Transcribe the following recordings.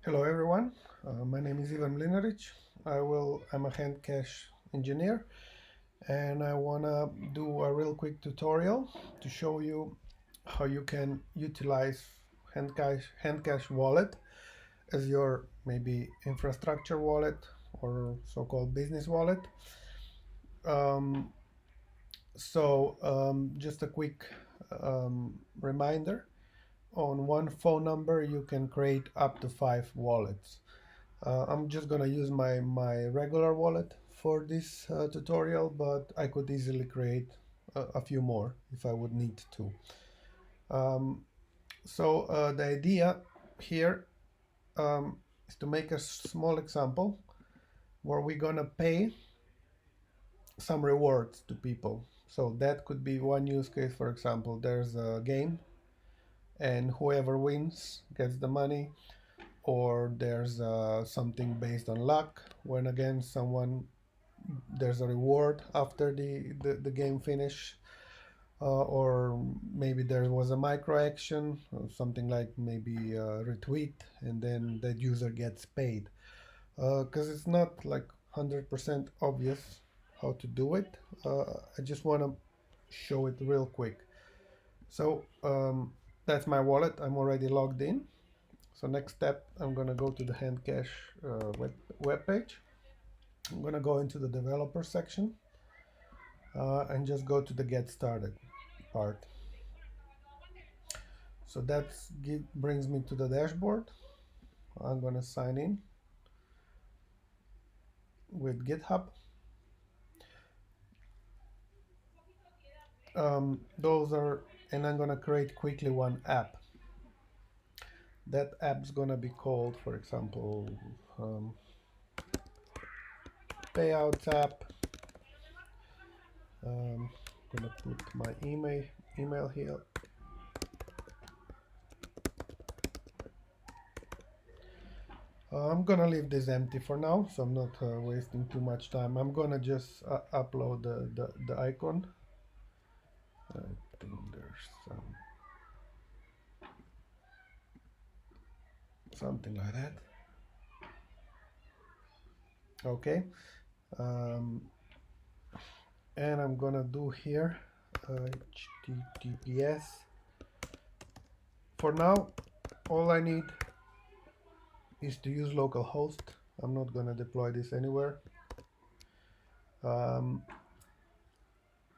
Hello everyone, my name is Ivan Mlinaric. I'm a HandCash engineer and I wanna do a real quick tutorial to show you how you can utilize HandCash wallet as your maybe infrastructure wallet or so-called business wallet. Um, just a quick reminder, on one phone number you can create up to 5 wallets. I'm just gonna use my regular wallet for this tutorial, but I could easily create a few more if I would need to. Um, the idea here is to make a small example where we're gonna pay some rewards to people. So that could be one use case. For example, there's a game and whoever wins gets the money, or there's something based on luck when again there's a reward after the game finish, or maybe there was a micro action, or something like maybe a retweet, and then that user gets paid. Because it's not like 100% obvious how to do it. I just want to show it real quick. That's my wallet. I'm already logged in. So next step, I'm gonna go to the HandCash web page. I'm gonna go into the developer section and just go to the get started part. So that brings me to the dashboard. I'm gonna sign in with GitHub. And I'm gonna create quickly one app. That app's gonna be called, for example, payout app. Gonna put my email here. I'm gonna leave this empty for now, so I'm not wasting too much time. I'm gonna just upload the icon. I think there's something like that. Okay. And I'm gonna do here HTTPS. For now, all I need is to use localhost. I'm not gonna deploy this anywhere.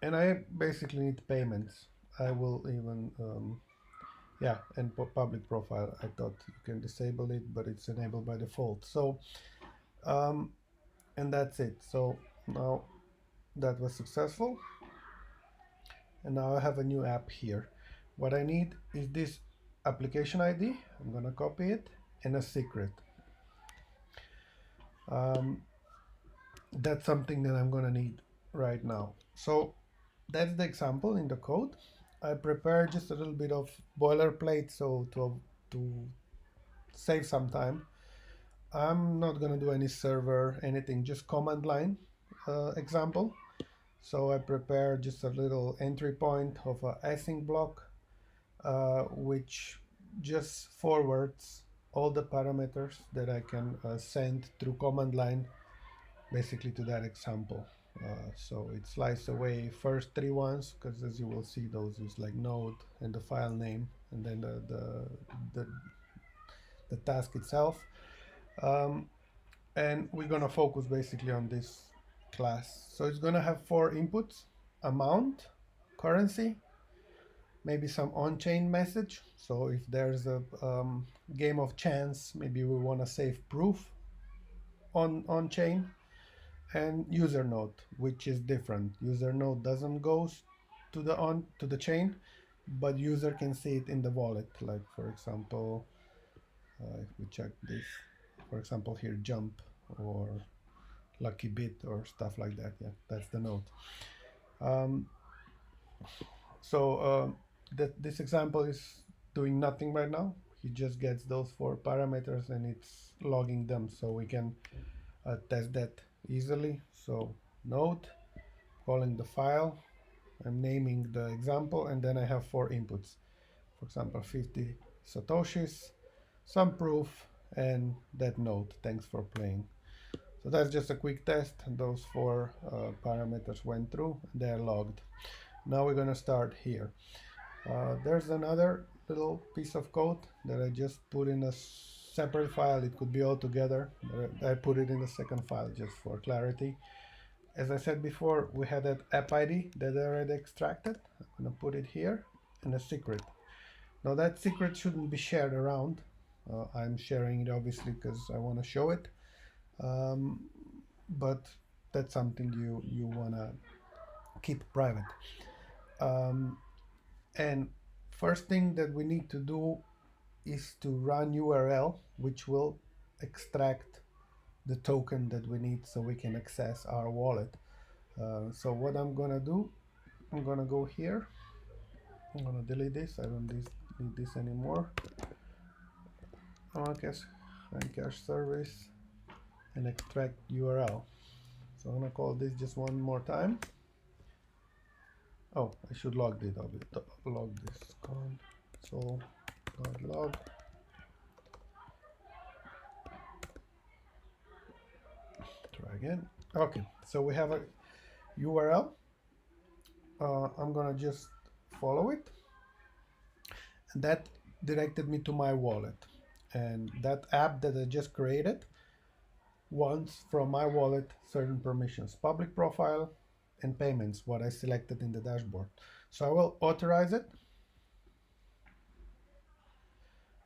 And I basically need payments. I will even yeah, and public profile. I thought you can disable it, but it's enabled by default. So and that's it. So now that was successful, and now I have a new app here. What I need is this application ID. I'm gonna copy it, and a secret. That's something that I'm gonna need right now. So that's the example in the code. I prepared just a little bit of boilerplate, so to save some time. I'm not gonna do any server, anything, just command line example. So I prepared just a little entry point of a async block, which just forwards all the parameters that I can send through command line basically to that example. So it slices away first 3 ones, because as you will see, those is like node and the file name, and then the task itself. And we're gonna focus basically on this class. So it's gonna have 4 inputs: amount, currency, maybe some on-chain message. So if there's a game of chance, maybe we want to save proof on-chain, and user node, which is different. User node doesn't go to the chain, but user can see it in the wallet. Like for example, if we check this, for example here, jump or lucky bit or stuff like that. Yeah, that's the node. That this example is doing nothing right now. He just gets those 4 parameters and it's logging them, so we can test that easily. So node, calling the file, I'm naming the example, and then I have 4 inputs. For example, 50 satoshis, some proof, and that note, thanks for playing. So that's just a quick test. Those four parameters went through, they're logged. Now we're going to start here. There's another little piece of code that I just put in a separate file. It could be all together. I put it in the second file just for clarity. As I said before, we had that app ID that I already extracted. I'm going to put it here, and a secret. Now that secret shouldn't be shared around. I'm sharing it obviously because I want to show it. But that's something you want to keep private. And first thing that we need to do is to run URL, which will extract the token that we need so we can access our wallet. So what I'm gonna do, I'm gonna go here. I'm gonna delete this. I don't need this anymore. HandCash service and extract URL. So I'm gonna call this just one more time. Oh, I should log this. Log this console.log. Try again. Okay, so we have a URL. I'm gonna just follow it, and that directed me to my wallet. And that app that I just created wants from my wallet certain permissions: public profile and payments, what I selected in the dashboard. So I will authorize it.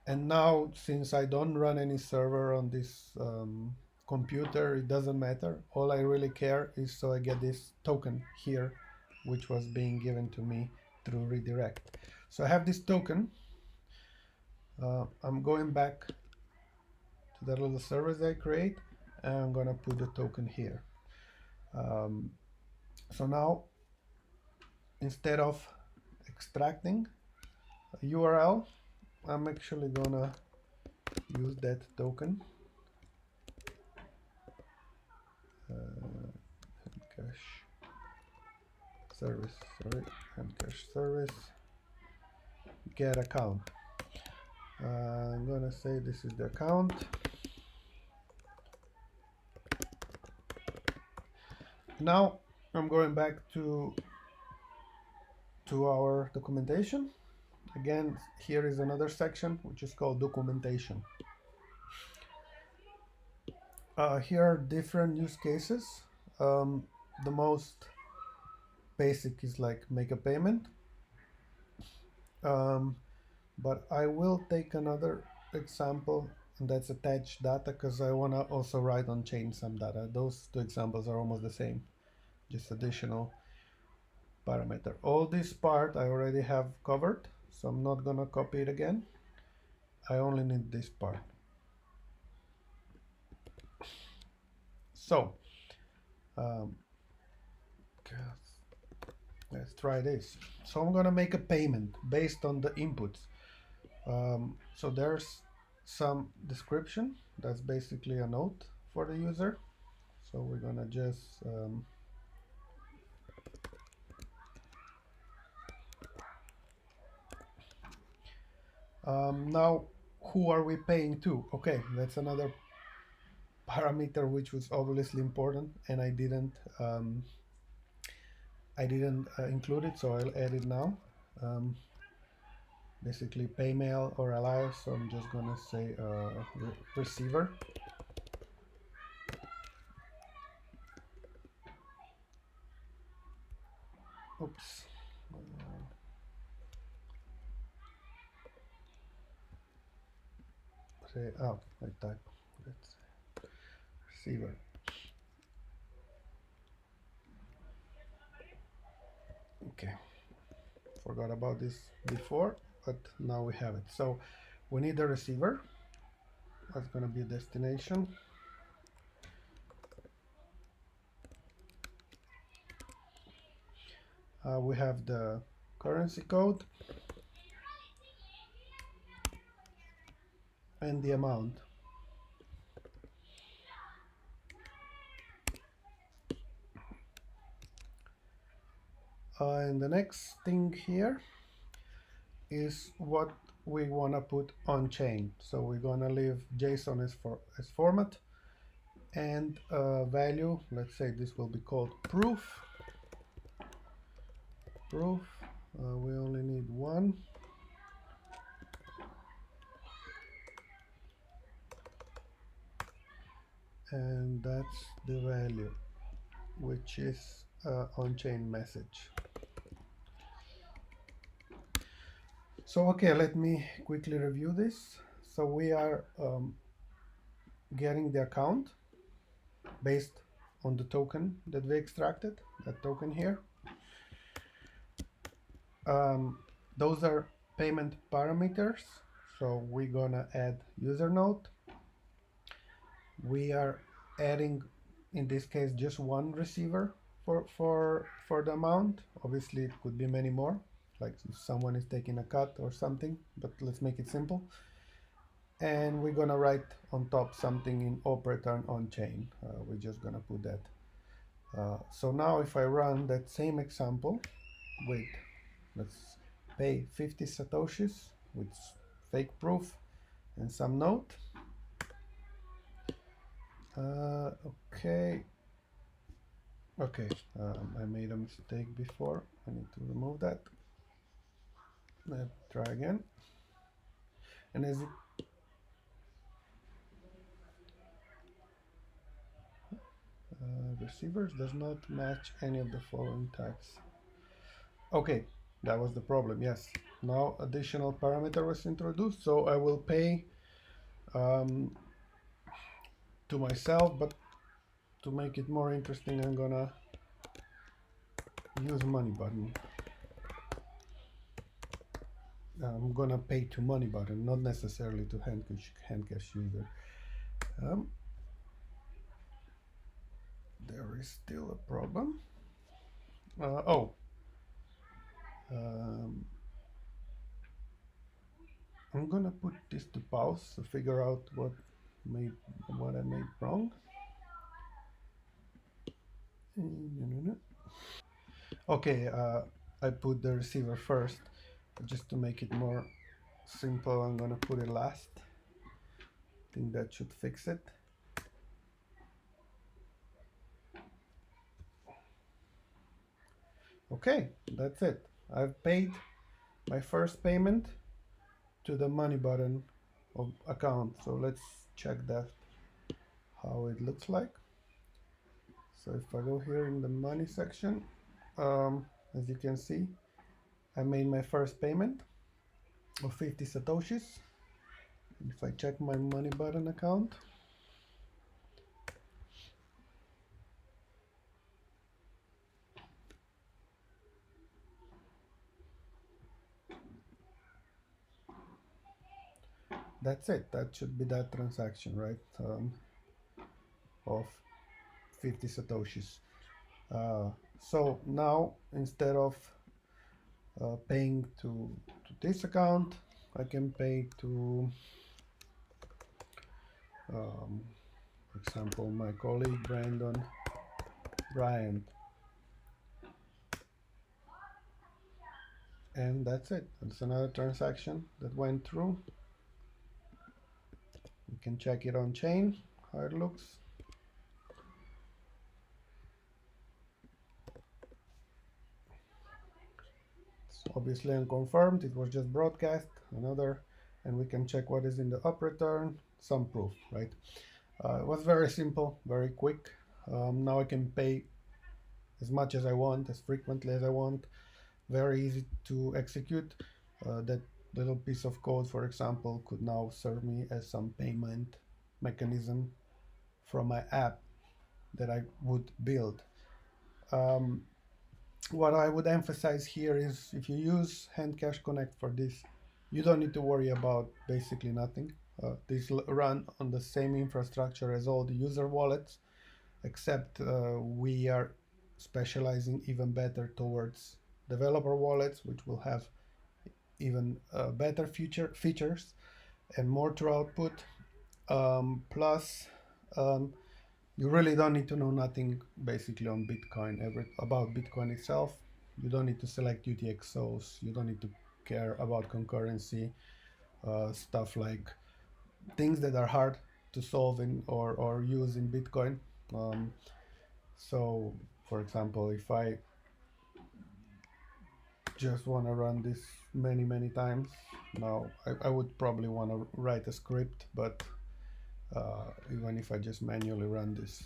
And now, since I don't run any server on this computer, it doesn't matter. All I really care is so I get this token here, which was being given to me through redirect. So I have this token. I'm going back to that little service I create, and I'm gonna put the token here. So now, instead of extracting a URL, I'm actually gonna use that token. HandCash service, HandCash service, get account. I'm gonna say this is the account. Now I'm going back to our documentation. Again, here is another section which is called documentation. Here are different use cases. The most basic is like make a payment. But I will take another example, and that's attach data, because I want to also write on chain some data. Those two examples are almost the same, just additional parameter. All this part I already have covered, so I'm not gonna copy it again. I only need this part. So let's try this. So I'm gonna make a payment based on the inputs. So there's some description. That's basically a note for the user. So we're gonna just now, who are we paying to? Okay, that's another parameter which was obviously important, and I didn't include it, so I'll add it now. Basically pay mail or alias, so I'm just gonna say receiver. Oops. Say, oh, I type. Let's receiver. Okay, forgot about this before, but now we have it. So we need a receiver. That's gonna be a destination. We have the currency code and the amount. And the next thing here is what we want to put on chain. So we're going to leave JSON as format and value. Let's say this will be called proof. We only need one. And that's the value, which is on-chain message. So okay, let me quickly review this. So we are getting the account based on the token that we extracted, that token here. Those are payment parameters. So we're gonna add user node. We are adding, in this case, just one receiver for the amount. Obviously, it could be many more, like if someone is taking a cut or something, but let's make it simple. And we're gonna write on top something in operator on chain. We're just gonna put that. So now if I run that same example with, let's pay 50 satoshis with fake proof and some note. Okay. Okay, I made a mistake before. I need to remove that. Let's try again. And as it receivers does not match any of the following tags. Okay, that was the problem. Yes. Now additional parameter was introduced, so I will pay to myself, but to make it more interesting, I'm gonna use money button. I'm gonna pay to money button, not necessarily to HandCash user. There is still a problem. I'm gonna put this to pause to figure out what I made wrong. Okay, I put the receiver first, just to make it more simple. I'm gonna put it last. I think that should fix it. Okay, that's it. I've paid my first payment to the money button of account. So let's check that, how it looks like. So if I go here in the money section, as you can see, I made my first payment of 50 satoshis. If I check my money button account, that's it. That should be that transaction, right? Of 50 satoshis. So now instead of paying to this account, I can pay to, for example, my colleague Brandon Bryant. And that's it. That's another transaction that went through. You can check it on chain, how it looks. It's obviously unconfirmed. It was just broadcast. Another, and we can check what is in the up return. Some proof, right? It was very simple, very quick. Now I can pay as much as I want, as frequently as I want. Very easy to execute. That little piece of code, for example, could now serve me as some payment mechanism from my app that I would build. What I would emphasize here is if you use HandCash Connect for this, you don't need to worry about basically nothing. These run on the same infrastructure as all the user wallets, except we are specializing even better towards developer wallets, which will have even better features and more to output. Plus, you really don't need to know nothing basically on Bitcoin, about Bitcoin itself. You don't need to select UTXOs. You don't need to care about concurrency. stuff like things that are hard to solve in or use in Bitcoin. Um, so, for example, if I just want to run this many times, now I would probably want to write a script, but even if I just manually run this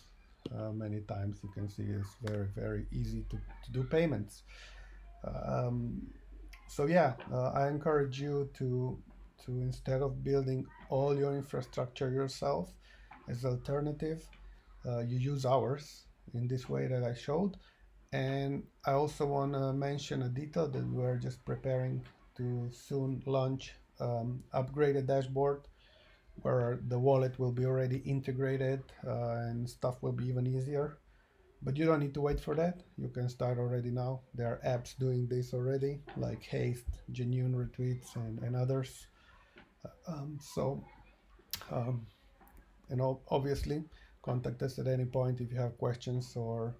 many times, you can see it's very easy to do payments. Um, so yeah, I encourage you to instead of building all your infrastructure yourself, as alternative, you use ours in this way that I showed. And I also want to mention a detail that we're just preparing to soon launch upgraded dashboard where the wallet will be already integrated and stuff will be even easier. But you don't need to wait for that. You can start already now. There are apps doing this already, like Haste, Genuine Retweets, and others. So, um, and obviously, contact us at any point if you have questions or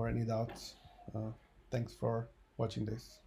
any doubts. Uh, Thanks for watching this.